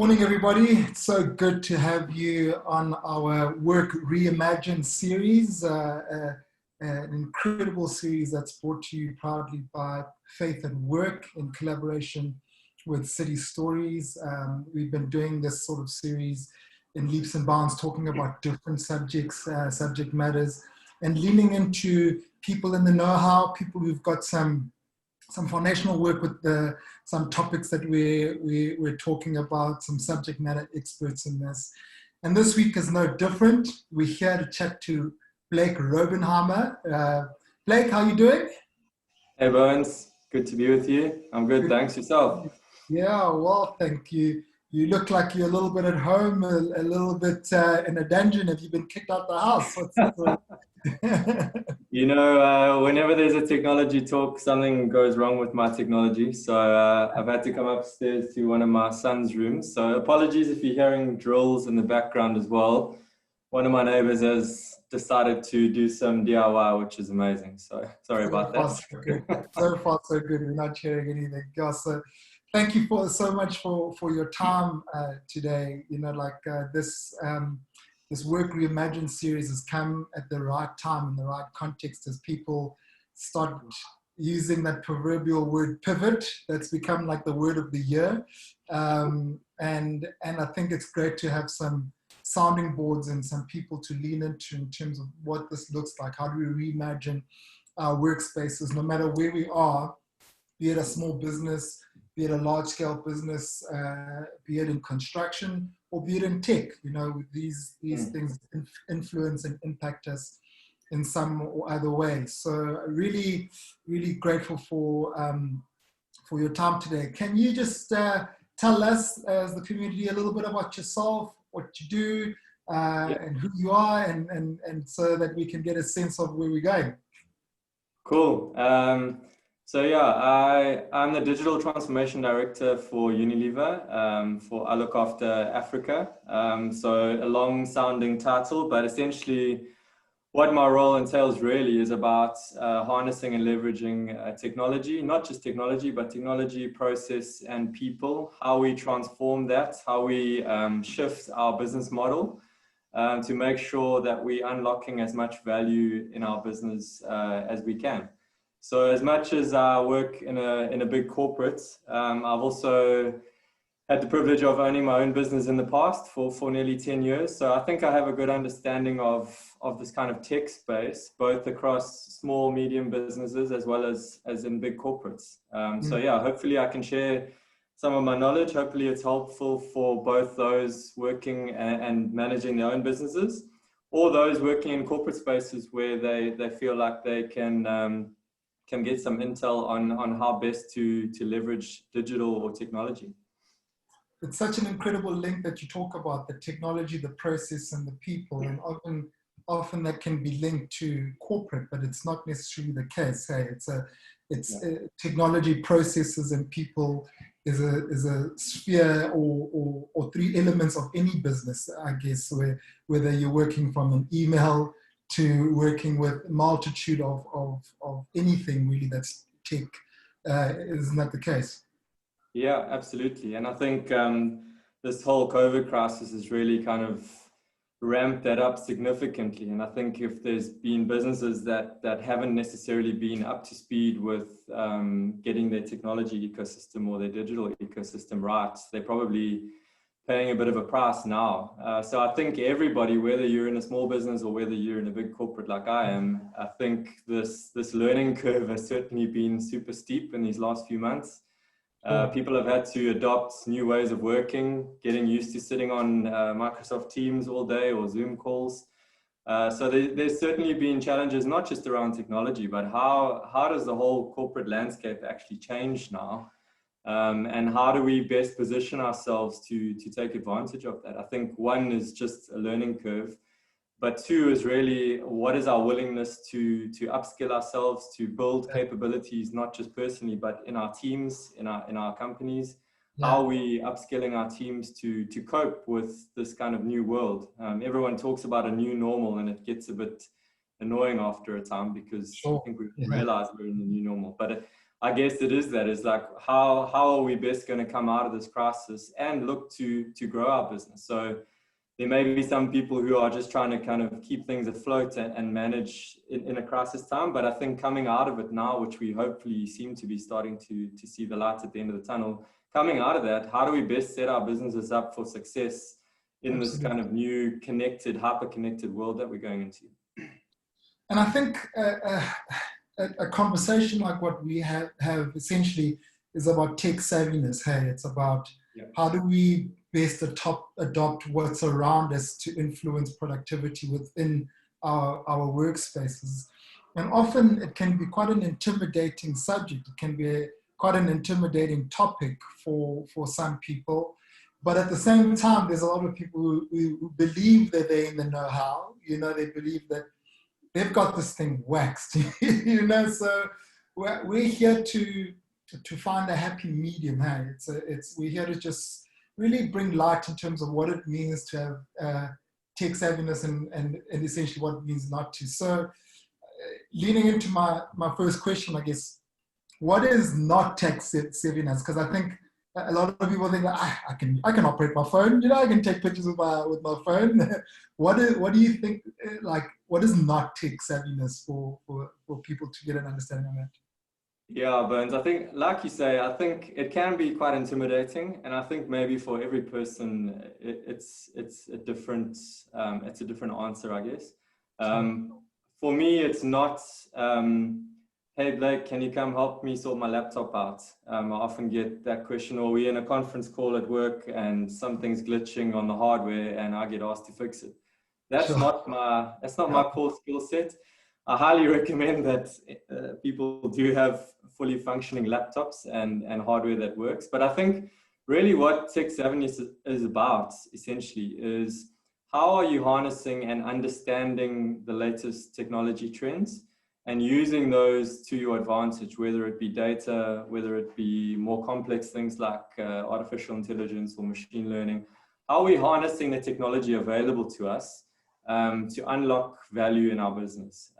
Morning, everybody. It's so good to have you on our Work Reimagined series, an incredible series that's brought to you proudly by Faith and Work in collaboration with City Stories. We've been doing this sort of series in leaps and bounds, talking about different subjects, subject matters, and leaning into people in the know-how, people who've got some foundational work with some topics that we're talking about, some subject matter experts in this. And this week is no different. We're here to chat to Blake Raubenheimer. Blake, how are you doing? Hey Bones, good to be with you. I'm good, thanks. Yourself? Yeah, well, thank you. You look like you're a little bit at home, a little bit in a dungeon. Have you been kicked out the house? Whenever there's a technology talk, something goes wrong with my technology. So I've had to come upstairs to one of my son's rooms. So apologies if you're hearing drills in the background as well. One of my neighbors has decided to do some DIY, which is amazing. So sorry about that. So far, so good. We're not hearing anything else. So thank you so much for your time today. This Work Reimagined series has come at the right time, in the right context, as people start using that proverbial word pivot that's become like the word of the year. And I think it's great to have some sounding boards and some people to lean into in terms of what this looks like. How do we reimagine our workspaces, no matter where we are, be it a small business, be it a large-scale business, be it in construction, or be it in tech. These things influence and impact us in some or other way. So really, really grateful for your time today. Can you just tell us, as the community, a little bit about yourself, what you do, and who you are, and so that we can get a sense of where we're going? Cool. I'm the Digital Transformation Director for Unilever. I look after Africa. So a long-sounding title, but essentially what my role entails really is about harnessing and leveraging technology, not just technology, but technology, process, and people, how we transform that, how we shift our business model to make sure that we're unlocking as much value in our business as we can. So as much as I work in a big corporate, I've also had the privilege of owning my own business in the past for nearly 10 years. So I think I have a good understanding of this kind of tech space, both across small, medium businesses as well as in big corporates. Hopefully I can share some of my knowledge. Hopefully it's helpful for both those working and managing their own businesses, or those working in corporate spaces where they feel like they can get some intel on how best to leverage digital or technology. It's such an incredible link that you talk about, the technology, the process, and the people, and often that can be linked to corporate, but it's not necessarily the case. Hey, technology, processes, and people is a sphere or three elements of any business, I guess, whether you're working from an email to working with a multitude of anything really that's tech. Isn't that the case? Yeah, absolutely. And I think this whole COVID crisis has really kind of ramped that up significantly. And I think if there's been businesses that haven't necessarily been up to speed with getting their technology ecosystem or their digital ecosystem right, they're probably paying a bit of a price now. So I think everybody, whether you're in a small business or whether you're in a big corporate like I am, I think this learning curve has certainly been super steep in these last few months. People have had to adopt new ways of working, getting used to sitting on Microsoft Teams all day or Zoom calls. So there's certainly been challenges, not just around technology, but how does the whole corporate landscape actually change now? And how do we best position ourselves to take advantage of that? I think one is just a learning curve, but two is really what is our willingness to upskill ourselves, to build capabilities, not just personally, but in our teams, in our companies. Yeah. How are we upskilling our teams to cope with this kind of new world? Everyone talks about a new normal, and it gets a bit annoying after a time because I think we realize we're in the new normal. But I guess it is that. It's like, how are we best going to come out of this crisis and look to grow our business? So there may be some people who are just trying to kind of keep things afloat and manage in a crisis time. But I think coming out of it now, which we hopefully seem to be starting to see the light at the end of the tunnel, coming out of that, how do we best set our businesses up for success in this kind of new connected, hyper-connected world that we're going into? And I think a conversation like what we have essentially is about tech savviness. Hey, it's about how do we best adopt what's around us to influence productivity within our workspaces. And often it can be quite an intimidating subject. It can be quite an intimidating topic for some people. But at the same time, there's a lot of people who believe that they're in the know-how. You know, they believe that they've got this thing waxed, you know, so we're here to find a happy medium. Hey, we're here to just really bring light in terms of what it means to have tech savviness and essentially what it means not to. So leading into my first question, I guess, what is not tech savviness? Because I think a lot of people think I can operate my phone, you know, I can take pictures with my phone. What do you think, like, what is not tech savviness for people to get an understanding of that? Yeah, Burns, I think, like you say, I think it can be quite intimidating. And I think maybe for every person, it's a different answer, I guess. For me, it's not, hey, Blake, can you come help me sort my laptop out? I often get that question, or we're in a conference call at work and something's glitching on the hardware and I get asked to fix it. That's not my core skill set. I highly recommend that people do have fully functioning laptops and hardware that works. But I think really what tech savviness is about, essentially, is how are you harnessing and understanding the latest technology trends and using those to your advantage, whether it be data, whether it be more complex things like artificial intelligence or machine learning. How are we harnessing the technology available to us to unlock value in our business?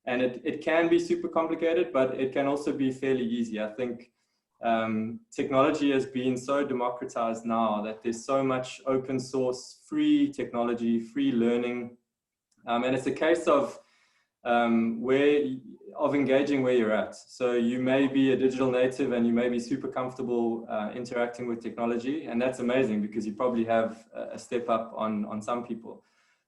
And it can be super complicated, but it can also be fairly easy. I think technology has been so democratized now that there's so much open source, free technology, free learning. And it's a case of engaging where you're at. So you may be a digital native and you may be super comfortable interacting with technology, and that's amazing because you probably have a step up on some people.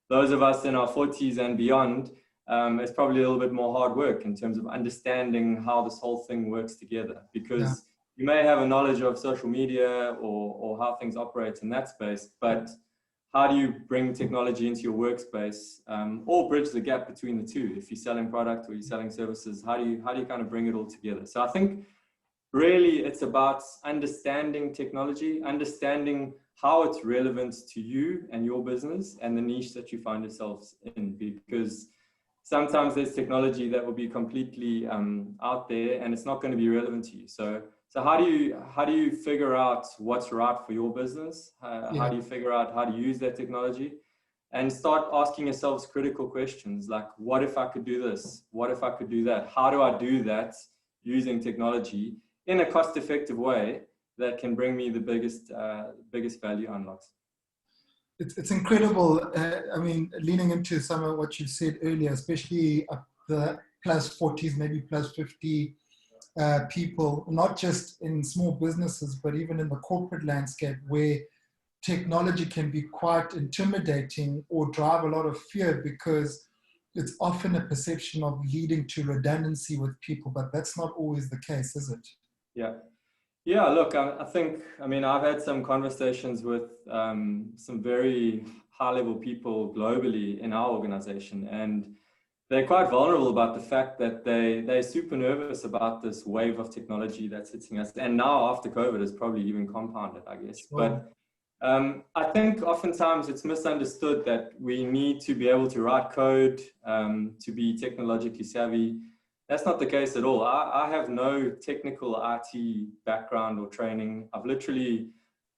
Those of us in our 40s and beyond, it's probably a little bit more hard work in terms of understanding how this whole thing works together, because you may have a knowledge of social media or how things operate in that space, but how do you bring technology into your workspace or bridge the gap between the two? If you're selling product or you're selling services, how do you kind of bring it all together? So I think really it's about understanding technology, understanding how it's relevant to you and your business and the niche that you find yourselves in, because sometimes there's technology that will be completely out there and it's not going to be relevant to you. So how do you figure out what's right for your business? How do you figure out how to use that technology? And start asking yourselves critical questions like, what if I could do this? What if I could do that? How do I do that using technology in a cost-effective way that can bring me the biggest value unlocks? It's incredible. I mean, leaning into some of what you said earlier, especially up the plus 40s, maybe plus 50 people, not just in small businesses, but even in the corporate landscape, where technology can be quite intimidating or drive a lot of fear because it's often a perception of leading to redundancy with people, but that's not always the case, is it? Yeah, look, I think, I mean, I've had some conversations with some very high-level people globally in our organization, and they're quite vulnerable about the fact that they're super nervous about this wave of technology that's hitting us. And now after COVID, it's probably even compounded, I guess. But I think oftentimes it's misunderstood that we need to be able to write code, to be technologically savvy. That's not the case at all. I have no technical IT background or training. I've literally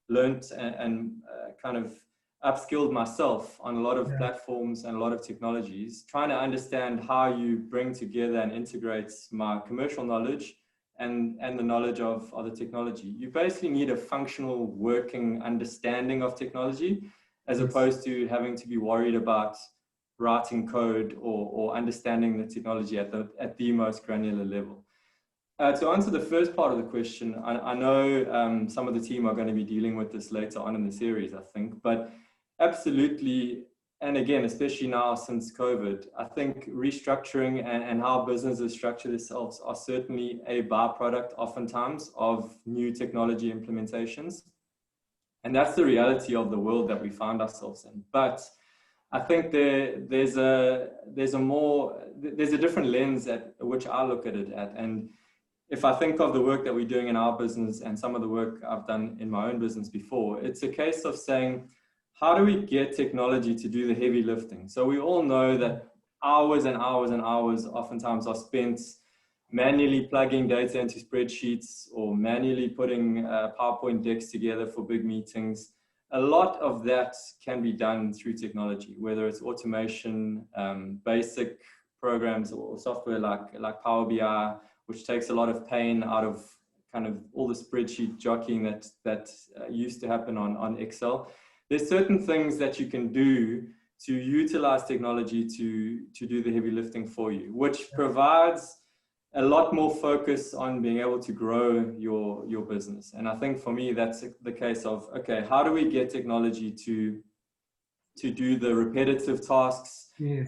learned and kind of upskilled myself on a lot of platforms and a lot of technologies, trying to understand how you bring together and integrate my commercial knowledge and the knowledge of the technology. You basically need a functional working understanding of technology, as opposed to having to be worried about writing code or understanding the technology at the most granular level. To answer the first part of the question, I know some of the team are going to be dealing with this later on in the series, I think, but absolutely, and again, especially now since COVID, I think restructuring and how businesses structure themselves are certainly a byproduct oftentimes of new technology implementations. And that's the reality of the world that we find ourselves in. But I think there's a different lens at which I look at it at. And if I think of the work that we're doing in our business and some of the work I've done in my own business before, it's a case of saying, how do we get technology to do the heavy lifting? So we all know that hours and hours and hours oftentimes are spent manually plugging data into spreadsheets or manually putting PowerPoint decks together for big meetings. A lot of that can be done through technology, whether it's automation, basic programs or software like Power BI, which takes a lot of pain out of kind of all the spreadsheet jockeying that used to happen on Excel. There's certain things that you can do to utilize technology to do the heavy lifting for you, which provides a lot more focus on being able to grow your business. And I think for me, that's the case of, okay, how do we get technology to do the repetitive tasks, Yes.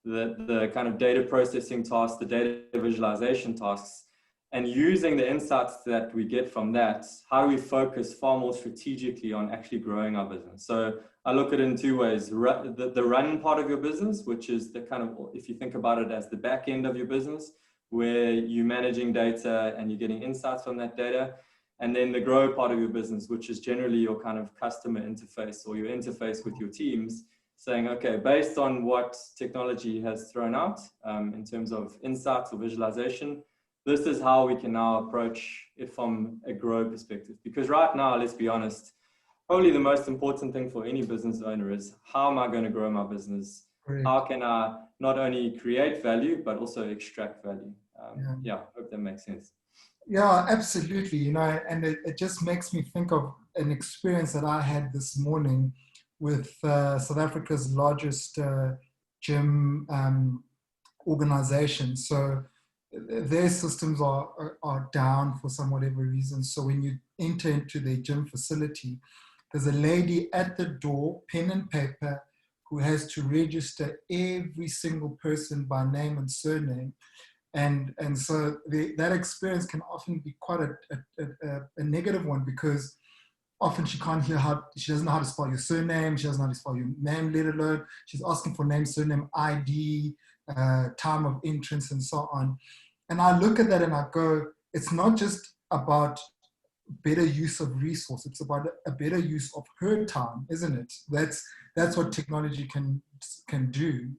The kind of data processing tasks, the data visualization tasks, and using the insights that we get from that, how do we focus far more strategically on actually growing our business? So I look at it in two ways. The run part of your business, which is the kind of, if you think about it as the back end of your business, where you're managing data and you're getting insights from that data. And then the grow part of your business, which is generally your kind of customer interface or your interface with your teams, saying, okay, based on what technology has thrown out in terms of insights or visualization, this is how we can now approach it from a grow perspective. Because right now, let's be honest, probably the most important thing for any business owner is, how am I going to grow my business? Correct. How can I not only create value, but also extract value? Yeah, hope that makes sense. Yeah, absolutely. You know, and it just makes me think of an experience that I had this morning with South Africa's largest gym organization. So their systems are down for some whatever reason. So when you enter into their gym facility, there's a lady at the door, pen and paper, who has to register every single person by name and surname. And so that experience can often be quite a negative one, because often she doesn't know how to spell your surname, she doesn't know how to spell your name, let alone she's asking for name, surname, ID, time of entrance, and so on. And I look at that and I go, it's not just about better use of resource, it's about a better use of her time, isn't it? That's what technology can do.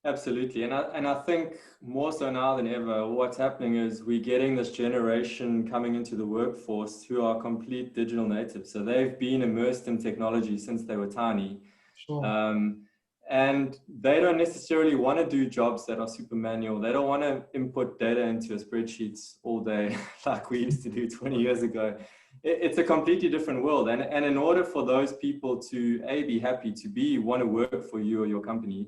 Absolutely. And I think more so now than ever, what's happening is we're getting this generation coming into the workforce who are complete digital natives. So they've been immersed in technology since they were tiny. Sure. And they don't necessarily want to do jobs that are super manual. They don't want to input data into a spreadsheets all day like we used to do 20 years ago. It's a completely different world. And in order for those people to be happy, to want to work for you or your company,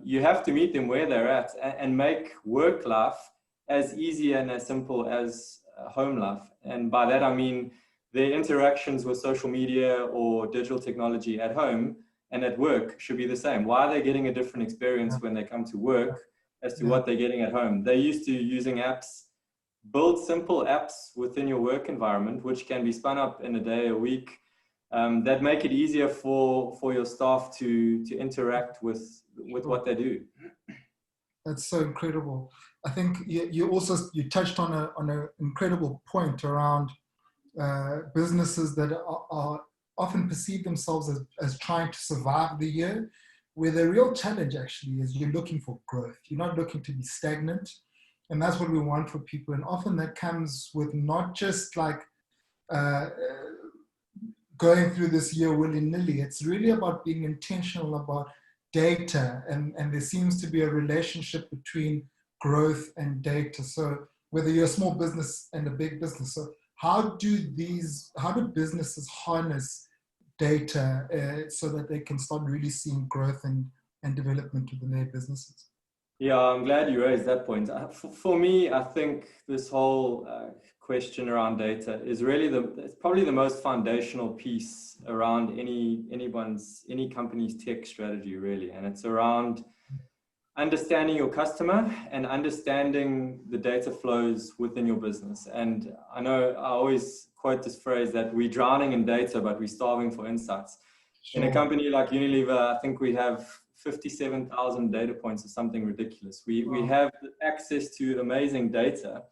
you have to meet them where they're at and make work life as easy and as simple as home life. And by that, I mean their interactions with social media or digital technology at home and at work should be the same. Why are they getting a different experience when they come to work as to what they're getting at home? They're used to using apps. Build simple apps within your work environment, which can be spun up in a day, a week, that make it easier for your staff to interact with what they do. That's so incredible. I think you touched on an incredible point around businesses that are often perceive themselves as trying to survive the year, where the real challenge actually is you're looking for growth. You're not looking to be stagnant. And that's what we want for people. And often that comes with not just like going through this year willy-nilly. It's really about being intentional about data. And there seems to be a relationship between growth and data. So whether you're a small business and a big business. So how do businesses harness data so that they can start really seeing growth and development within their businesses? Yeah, I'm glad you raised that point. For me, I think this whole question around data is really it's probably the most foundational piece around any company's tech strategy, really. And it's around understanding your customer and understanding the data flows within your business. And I know I always quote this phrase that we're drowning in data, but we're starving for insights. Sure. In a company like Unilever, I think we have 57,000 data points or something ridiculous. We have access to amazing data,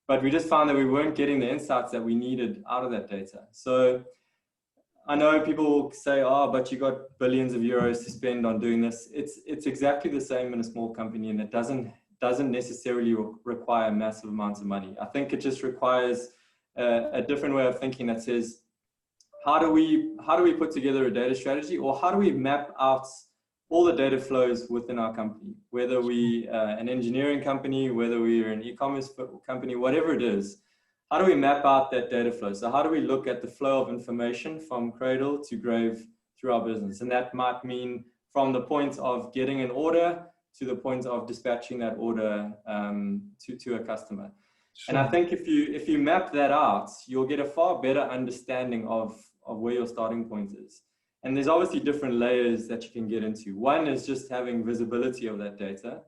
but we just found that we weren't getting the insights that we needed out of that data. So I know people say, oh, but you got billions of euros to spend on doing this. It's exactly the same in a small company, and it doesn't necessarily require massive amounts of money. I think it just requires a different way of thinking that says, how do we put together a data strategy, or how do we map out all the data flows within our company, whether we an engineering company, whether we're an e-commerce company, whatever it is. How do we map out that data flow? So how do we look at the flow of information from cradle to grave through our business? And that might mean from the point of getting an order to the point of dispatching that order to a customer. Sure. And I think if you map that out, you'll get a far better understanding of where your starting point is. And there's obviously different layers that you can get into. One is just having visibility of that data,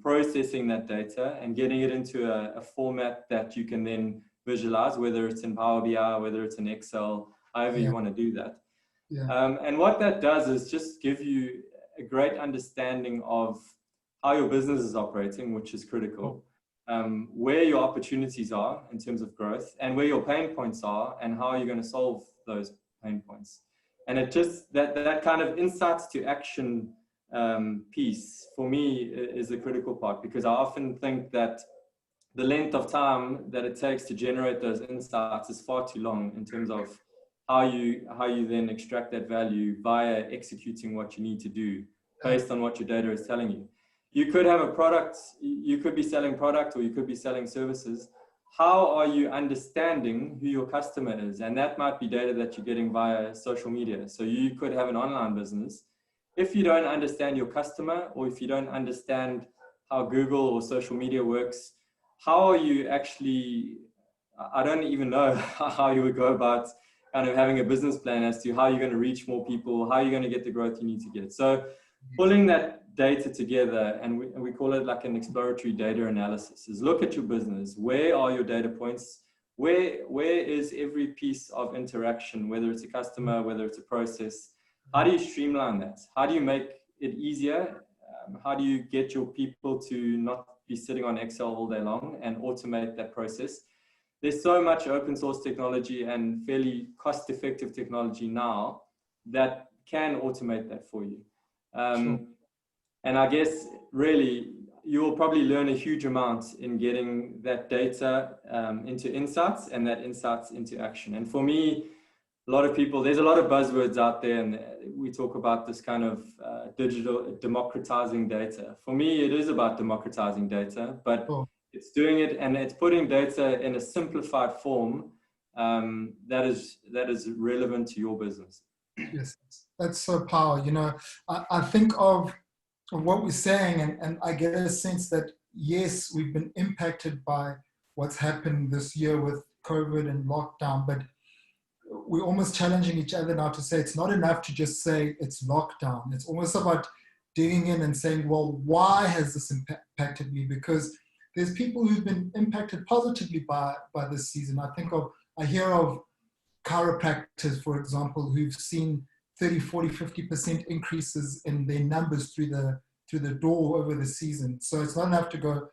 processing that data and getting it into a format that you can then visualize, whether it's in Power BI, whether it's in Excel, however you want to do that. Yeah. And what that does is just give you a great understanding of how your business is operating, which is critical, where your opportunities are in terms of growth, and where your pain points are, and how you're going to solve those pain points. And it just, that kind of insights to action piece for me is the critical part, because I often think that the length of time that it takes to generate those insights is far too long in terms of how you then extract that value via executing what you need to do based on what your data is telling you. You could have a product, you could be selling product, or you could be selling services. How are you understanding who your customer is? And that might be data that you're getting via social media. So you could have an online business. If you don't understand your customer, or if you don't understand how Google or social media works, how are you actually, I don't even know how you would go about kind of having a business plan as to how you're going to reach more people, how you're going to get the growth you need to get. So pulling that data together, and we call it like an exploratory data analysis, is look at your business. Where are your data points? Where is every piece of interaction, whether it's a customer, whether it's a process? How do you streamline that? How do you make it easier? How do you get your people to not be sitting on Excel all day long and automate that process? There's so much open source technology and fairly cost-effective technology now that can automate that for you. Sure. And I guess really you will probably learn a huge amount in getting that data into insights, and that insights into action. And for me, a lot of people, there's a lot of buzzwords out there, and we talk about this kind of digital democratizing data. For me, it is about democratizing data, but it's doing it, and it's putting data in a simplified form that is relevant to your business. Yes, that's so powerful. You know, I think of what we're saying, and I get a sense that, yes, we've been impacted by what's happened this year with COVID and lockdown, but we're almost challenging each other now to say it's not enough to just say it's lockdown. It's almost about digging in and saying, well, why has this impacted me? Because there's people who've been impacted positively by this season. I hear of chiropractors, for example, who've seen 30, 40, 50% increases in their numbers through the door over the season. So it's not enough to go,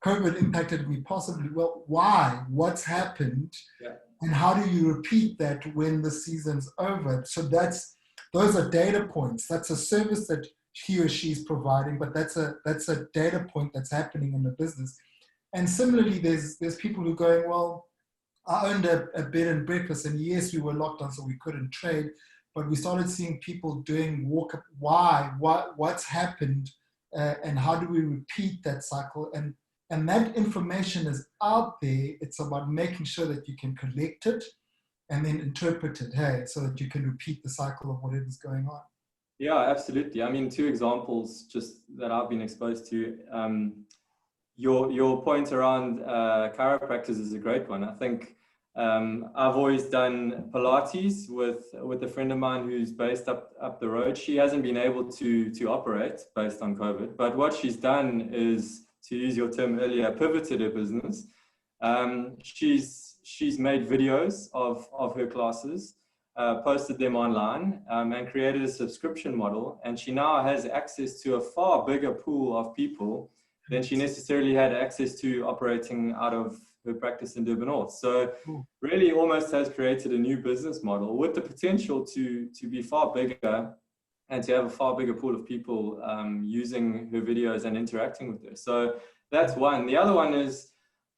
COVID impacted me possibly. Well, why? What's happened? Yeah. And how do you repeat that when the season's over? So those are data points. That's a service that he or she is providing, but that's a data point that's happening in the business. And similarly, there's people who are going, well, I owned a bed and breakfast, and yes, we were locked down, so we couldn't trade, but we started seeing people doing walk-up. Why? What's happened? And how do we repeat that cycle? And And that information is out there. It's about making sure that you can collect it and then interpret it, hey, so that you can repeat the cycle of whatever's going on. Yeah, absolutely. I mean, two examples just that I've been exposed to. Your point around chiropractors is a great one. I think I've always done Pilates with a friend of mine who's based up the road. She hasn't been able to operate based on COVID, but what she's done is, to use your term earlier, pivoted her business. She's made videos of her classes, posted them online, and created a subscription model. And she now has access to a far bigger pool of people than she necessarily had access to operating out of her practice in Durban North. So really almost has created a new business model with the potential to be far bigger and to have a far bigger pool of people using her videos and interacting with her. So that's one. The other one is,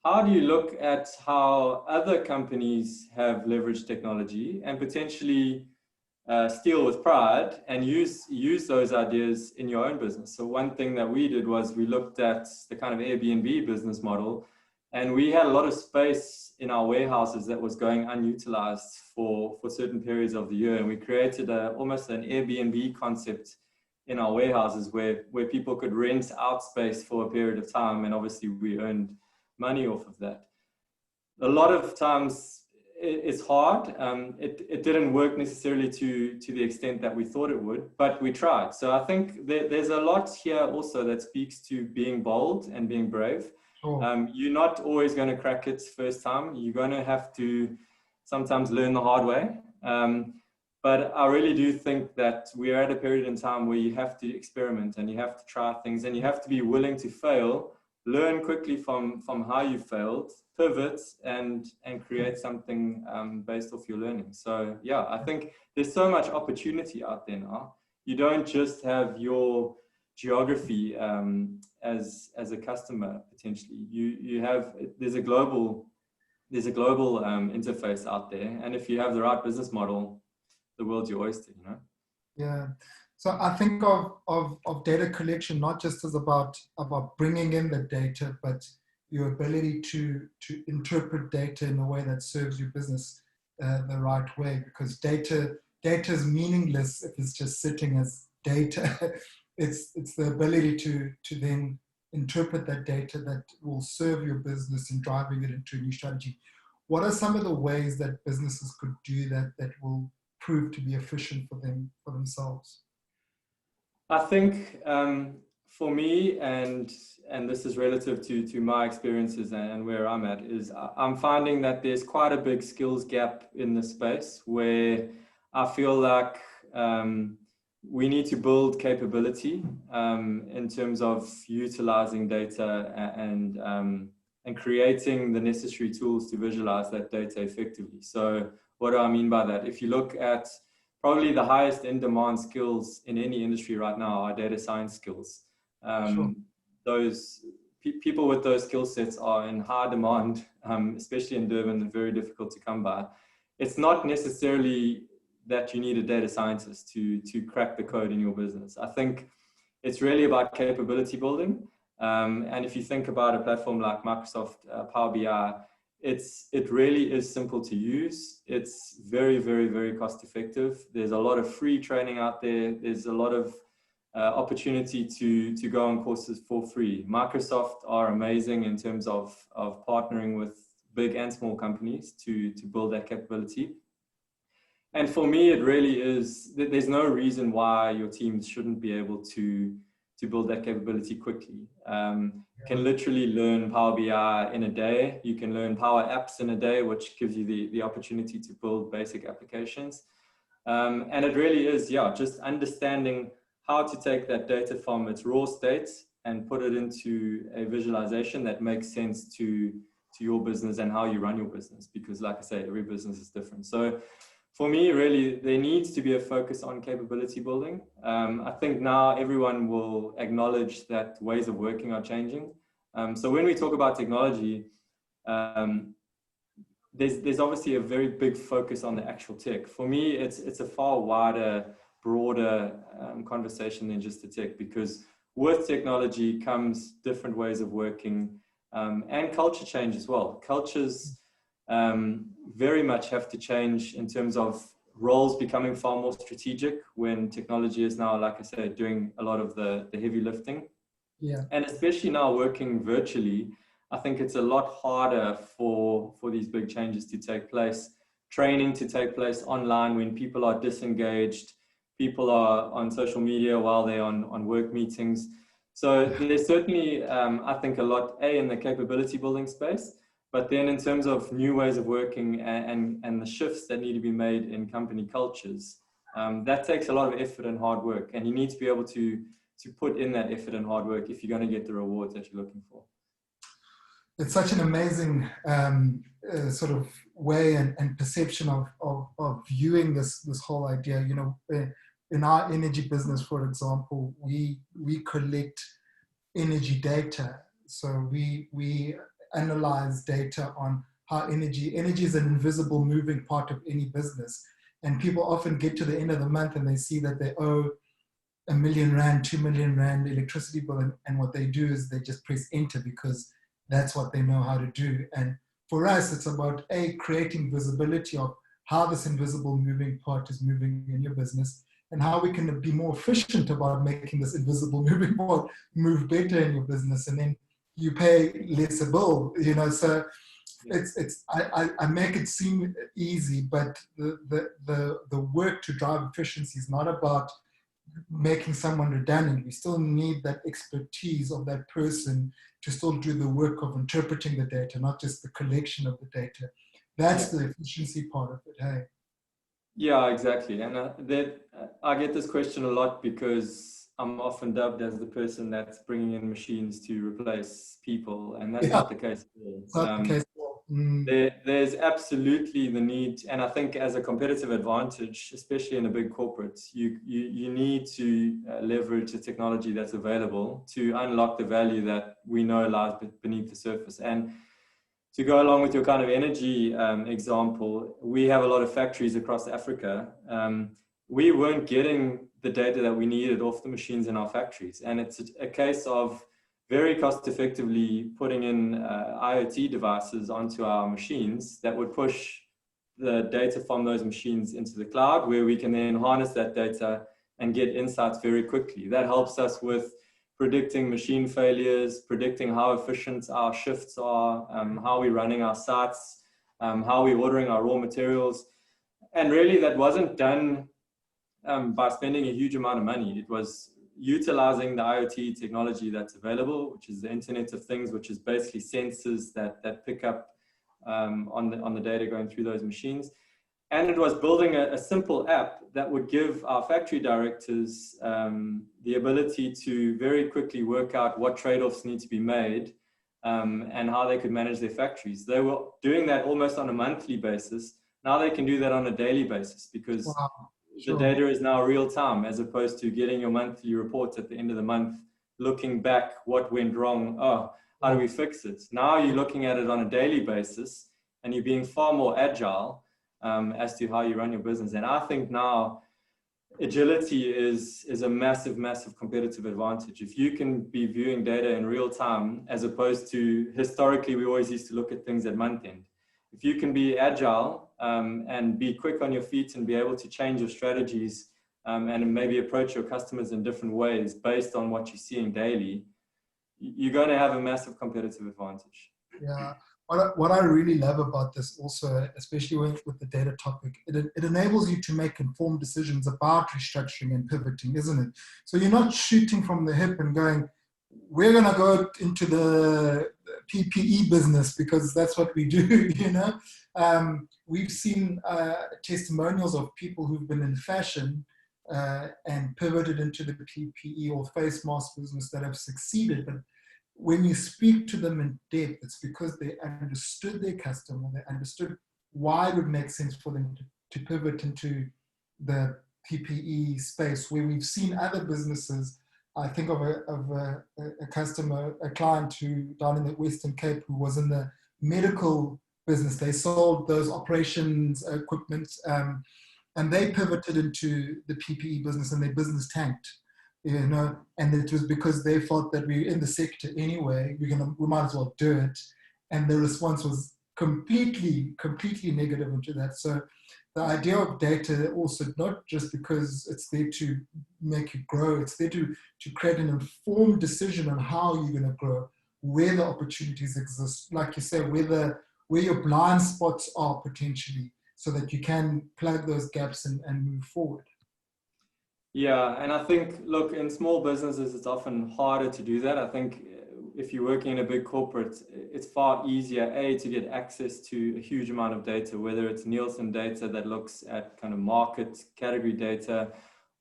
how do you look at how other companies have leveraged technology and potentially steal with pride and use those ideas in your own business? So one thing that we did was we looked at the kind of Airbnb business model, and we had a lot of space in our warehouses that was going unutilized for certain periods of the year. And we created almost an Airbnb concept in our warehouses where people could rent out space for a period of time. And obviously we earned money off of that. A lot of times it's hard. It didn't work necessarily to the extent that we thought it would, but we tried. So I think there's a lot here also that speaks to being bold and being brave. You're not always going to crack it first time. You're going to have to sometimes learn the hard way. But I really do think that we're at a period in time where you have to experiment and you have to try things and you have to be willing to fail, learn quickly from how you failed, pivot and create something based off your learning. So yeah, I think there's so much opportunity out there now. You don't just have your geography as a customer potentially. There's a global interface out there, and if you have the right business model, the world's your oyster, you know. Yeah. So I think of data collection not just as about bringing in the data, but your ability to interpret data in a way that serves your business the right way, because data is meaningless if it's just sitting as data. It's the ability to then interpret that data that will serve your business in driving it into a new strategy. What are some of the ways that businesses could do that will prove to be efficient for themselves? I think for me, and this is relative to my experiences and where I'm at, is I'm finding that there's quite a big skills gap in the space where I feel like we need to build capability in terms of utilizing data and creating the necessary tools to visualize that data effectively. So what do I mean by that? If you look at probably the highest in demand skills in any industry right now are data science skills. Sure. Those people with those skill sets are in high demand, especially in Durban, and very difficult to come by. It's not necessarily that you need a data scientist to crack the code in your business. I think it's really about capability building. And if you think about a platform like Microsoft Power BI, it really is simple to use. It's very, very, very cost effective. There's a lot of free training out there. There's a lot of opportunity to go on courses for free. Microsoft are amazing in terms of partnering with big and small companies to build that capability. And for me, it really is, there's no reason why your teams shouldn't be able to build that capability quickly. You can literally learn Power BI in a day. You can learn Power Apps in a day, which gives you the opportunity to build basic applications. And it really is, yeah, just understanding how to take that data from its raw state and put it into a visualization that makes sense to your business and how you run your business. Because like I say, every business is different. So for me, really, there needs to be a focus on capability building. I think now everyone will acknowledge that ways of working are changing. So when we talk about technology, there's obviously a very big focus on the actual tech. For me, it's a far wider, broader conversation than just the tech, because with technology comes different ways of working. and culture change as well. Cultures very much have to change in terms of roles becoming far more strategic when technology is now, like I said, doing a lot of the heavy lifting. Yeah. And especially now working virtually, I think it's a lot harder for these big changes to take place, training to take place online when people are disengaged, people are on social media while they're on work meetings. So there's certainly, I think, a lot, in the capability building space, but then in terms of new ways of working and the shifts that need to be made in company cultures, that takes a lot of effort and hard work. And you need to be able to put in that effort and hard work if you're going to get the rewards that you're looking for. It's such an amazing sort of way and perception of viewing this whole idea. You know, in our energy business, for example, we collect energy data. So we analyze data on how energy is an invisible moving part of any business. And people often get to the end of the month and they see that they owe R1 million, 2 million rand electricity bill, and what they do is they just press enter because that's what they know how to do. And for us, it's about creating visibility of how this invisible moving part is moving in your business and how we can be more efficient about making this invisible moving part move better in your business. And then you pay less a bill, you know. So I make it seem easy, but the work to drive efficiency is not about making someone redundant. We still need that expertise of that person to still do the work of interpreting the data, not just the collection of the data. That's the efficiency part of it. Hey. Yeah, exactly. And I get this question a lot because I'm often dubbed as the person that's bringing in machines to replace people, and that's not the case at all. Not the case at all. There's absolutely the need, and I think as a competitive advantage, especially in the big corporates, you need to leverage the technology that's available to unlock the value that we know lies beneath the surface. And to go along with your kind of energy example, we have a lot of factories across Africa. We weren't getting the data that we needed off the machines in our factories. And it's a case of very cost effectively putting in IoT devices onto our machines that would push the data from those machines into the cloud, where we can then harness that data and get insights very quickly. That helps us with predicting machine failures, predicting how efficient our shifts are, how we're running our sites, how we're ordering our raw materials. And really that wasn't done by spending a huge amount of money. It was utilizing the IoT technology that's available, which is the Internet of Things, which is basically sensors that pick up on the data going through those machines. And it was building a simple app that would give our factory directors the ability to very quickly work out what trade-offs need to be made and how they could manage their factories. They were doing that almost on a monthly basis. Now they can do that on a daily basis because the data is now real time, as opposed to getting your monthly reports at the end of the month, looking back, what went wrong, how do we fix it? Now you're looking at it on a daily basis and you're being far more agile as to how you run your business. And I think now agility is a massive, massive competitive advantage. If you can be viewing data in real time, as opposed to historically, we always used to look at things at month end. If you can be agile and be quick on your feet and be able to change your strategies and maybe approach your customers in different ways based on what you're seeing daily, you're going to have a massive competitive advantage. Yeah. What I really love about this also, especially with the data topic, it enables you to make informed decisions about restructuring and pivoting, isn't it? So you're not shooting from the hip and going, we're going to go into the PPE business because that's what we do, you know? We've seen testimonials of people who've been in fashion and pivoted into the PPE or face mask business that have succeeded. But when you speak to them in depth, it's because they understood their customer, they understood why it would make sense for them to pivot into the PPE space, where we've seen other businesses. I think of a customer, a client who down in the Western Cape who was in the medical business. They sold those operations equipment and they pivoted into the PPE business and their business tanked. you know, and it was because they thought that we're in the sector anyway, we might as well do it. And the response was completely negative into that. So the idea of data also, not just because it's there to make you grow, it's there to create an informed decision on how you're going to grow, where the opportunities exist, like you say, where your blind spots are potentially, so that you can plug those gaps and move forward. Yeah, and I think, look, in small businesses, it's often harder to do that. I think if you're working in a big corporate, it's far easier, to get access to a huge amount of data, whether it's Nielsen data that looks at kind of market category data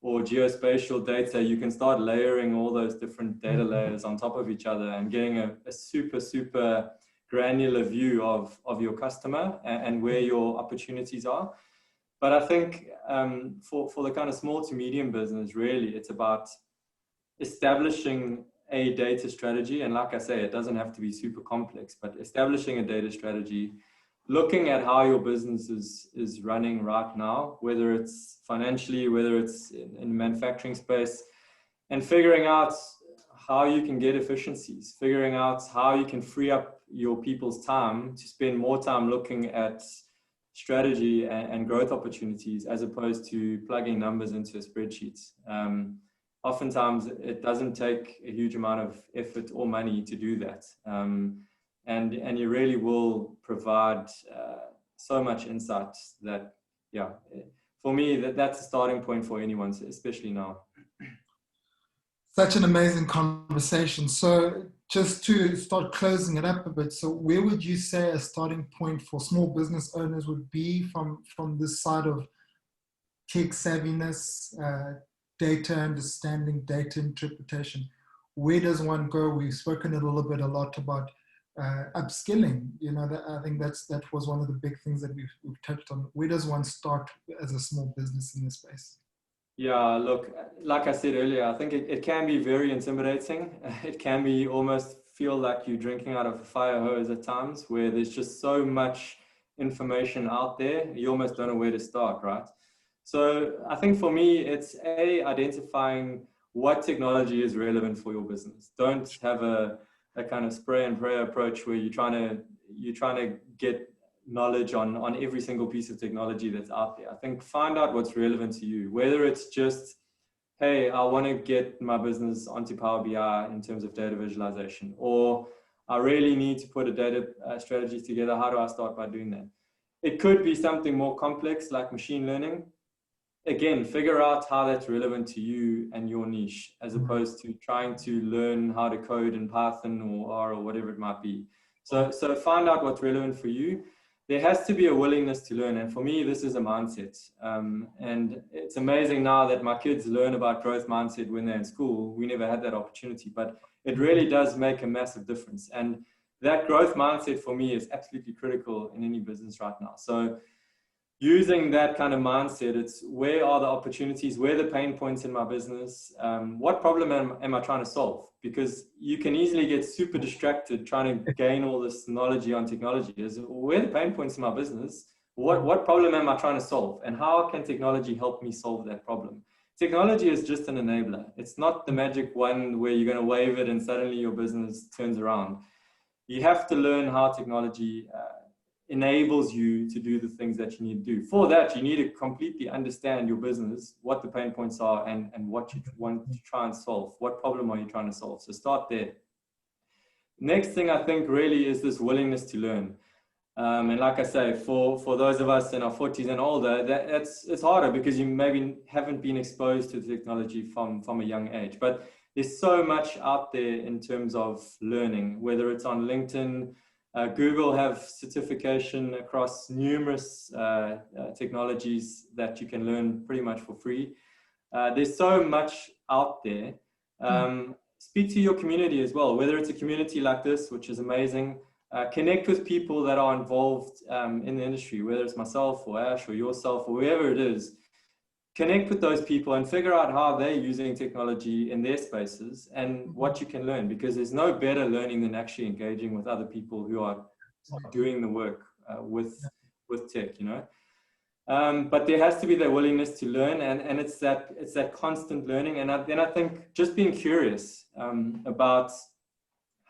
or geospatial data. You can start layering all those different data layers on top of each other and getting a super granular view of your customer and where your opportunities are. But I think for the kind of small to medium business, really, it's about establishing a data strategy. And like I say, it doesn't have to be super complex, but establishing a data strategy, looking at how your business is running right now, whether it's financially, whether it's in the manufacturing space, and figuring out how you can get efficiencies, figuring out how you can free up your people's time to spend more time looking at strategy and growth opportunities, as opposed to plugging numbers into a spreadsheet. Oftentimes, it doesn't take a huge amount of effort or money to do that. And you really will provide so much insight that, yeah, for me, that's a starting point for anyone, especially now. Such an amazing conversation. So just to start closing it up a bit, so where would you say a starting point for small business owners would be from this side of tech savviness, data understanding, data interpretation? Where does one go? We've spoken a lot about upskilling. You know, I think that was one of the big things that we've touched on. Where does one start as a small business in this space? Yeah, look, like I said earlier, I think it can be very intimidating. It can be almost feel like you're drinking out of a fire hose at times, where there's just so much information out there, you almost don't know where to start, right? So I think for me, it's identifying what technology is relevant for your business. Don't have a kind of spray and pray approach where you're trying to get knowledge on every single piece of technology that's out there. I think find out what's relevant to you, whether it's just, hey, I want to get my business onto Power BI in terms of data visualization, or I really need to put a data strategy together. How do I start by doing that? It could be something more complex like machine learning. Again, figure out how that's relevant to you and your niche, as opposed to trying to learn how to code in Python or R or whatever it might be. So find out what's relevant for you. There has to be a willingness to learn. And for me, this is a mindset. And it's amazing now that my kids learn about growth mindset when they're in school. We never had that opportunity, but it really does make a massive difference. And that growth mindset for me is absolutely critical in any business right now. So using that kind of mindset, it's where are the opportunities, where are the pain points in my business, what problem am I trying to solve? Because you can easily get super distracted trying to gain all this knowledge on technology. Is where are the pain points in my business? What problem am I trying to solve? And how can technology help me solve that problem? Technology is just an enabler. It's not the magic wand where you're going to wave it and suddenly your business turns around. You have to learn how technology enables you to do the things that you need to do. For that, you need to completely understand your business, what the pain points are, and what you want to try and solve. What problem are you trying to solve? So start there. Next thing I think really is this willingness to learn. And like I say, for those of us in our 40s and older, it's harder because you maybe haven't been exposed to technology from a young age. But there's so much out there in terms of learning, whether it's on LinkedIn, Google have certification across numerous technologies that you can learn pretty much for free. There's so much out there. Speak to your community as well, whether it's a community like this, which is amazing. Connect with people that are involved in the industry, whether it's myself or Ash or yourself or whoever it is. Connect with those people and figure out how they're using technology in their spaces and what you can learn, because there's no better learning than actually engaging with other people who are doing the work with tech, you know. But there has to be the willingness to learn, and it's that constant learning. And then I think just being curious about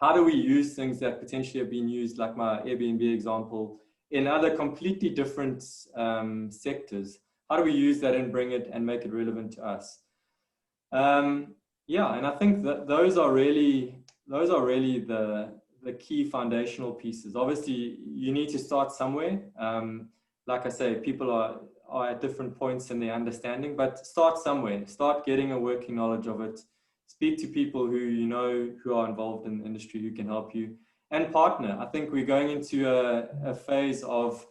how do we use things that potentially have been used, like my Airbnb example, in other completely different sectors. How do we use that and bring it and make it relevant to us? Yeah, and I think that those are really the key foundational pieces. Obviously, you need to start somewhere. Like I say, people are at different points in their understanding, but start somewhere. Start getting a working knowledge of it. Speak to people who you know who are involved in the industry who can help you, and partner. I think we're going into a phase of,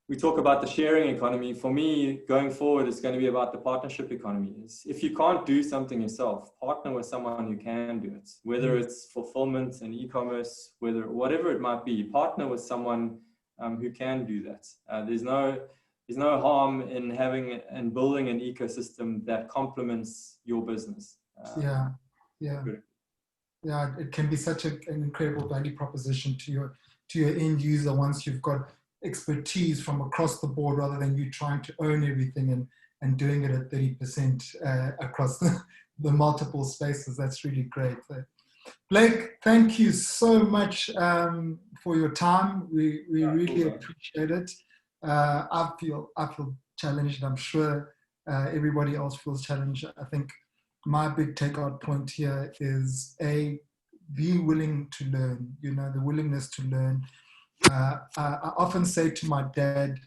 we talk about the sharing economy. For me, going forward, it's going to be about the partnership economy. If you can't do something yourself, partner with someone who can do it, whether it's fulfillment and e-commerce, whatever it might be, partner with someone who can do that. There's no harm in having and building an ecosystem that complements your business. Yeah. It can be such an incredible value proposition to your end user once you've got expertise from across the board, rather than you trying to own everything and doing it at 30% across the multiple spaces. That's really great. Blake, thank you so much for your time. We really appreciate it. I feel challenged. I'm sure everybody else feels challenged. I think my big takeout point here is be willing to learn. The willingness to learn. I often say to my dad,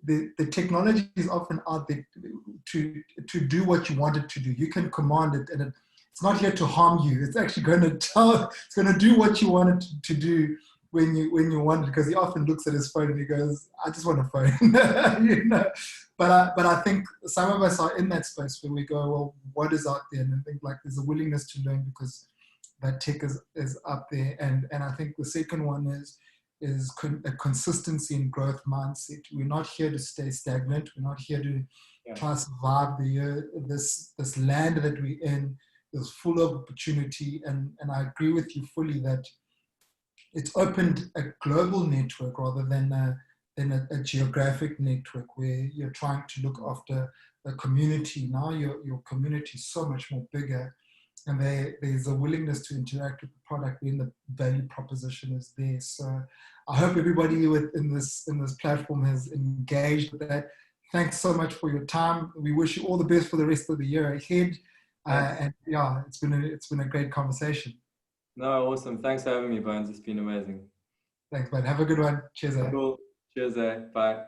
the technology is often out there to do what you want it to do. You can command it, and it's not here to harm you. It's actually going to do what you want it to do when you want it. Because he often looks at his phone and he goes, "I just want a phone," But I think some of us are in that space where we go, "Well, what is out there?" And I think there's a willingness to learn, because that tech is up there. And I think the second one is a consistency and growth mindset. We're not here to stay stagnant. We're not here to try to survive the year. This land that we're in is full of opportunity. And I agree with you fully that it's opened a global network rather than a geographic network where you're trying to look after a community. Now your community is so much more bigger, and there's a willingness to interact with the product when the value proposition is there. So I hope everybody in this platform has engaged with that. Thanks so much for your time. We wish you all the best for the rest of the year ahead. And yeah, it's been a great conversation. No, awesome. Thanks for having me, Bones. It's been amazing. Thanks, man. Have a good one. Cheers. Cool. Cheers. Bye.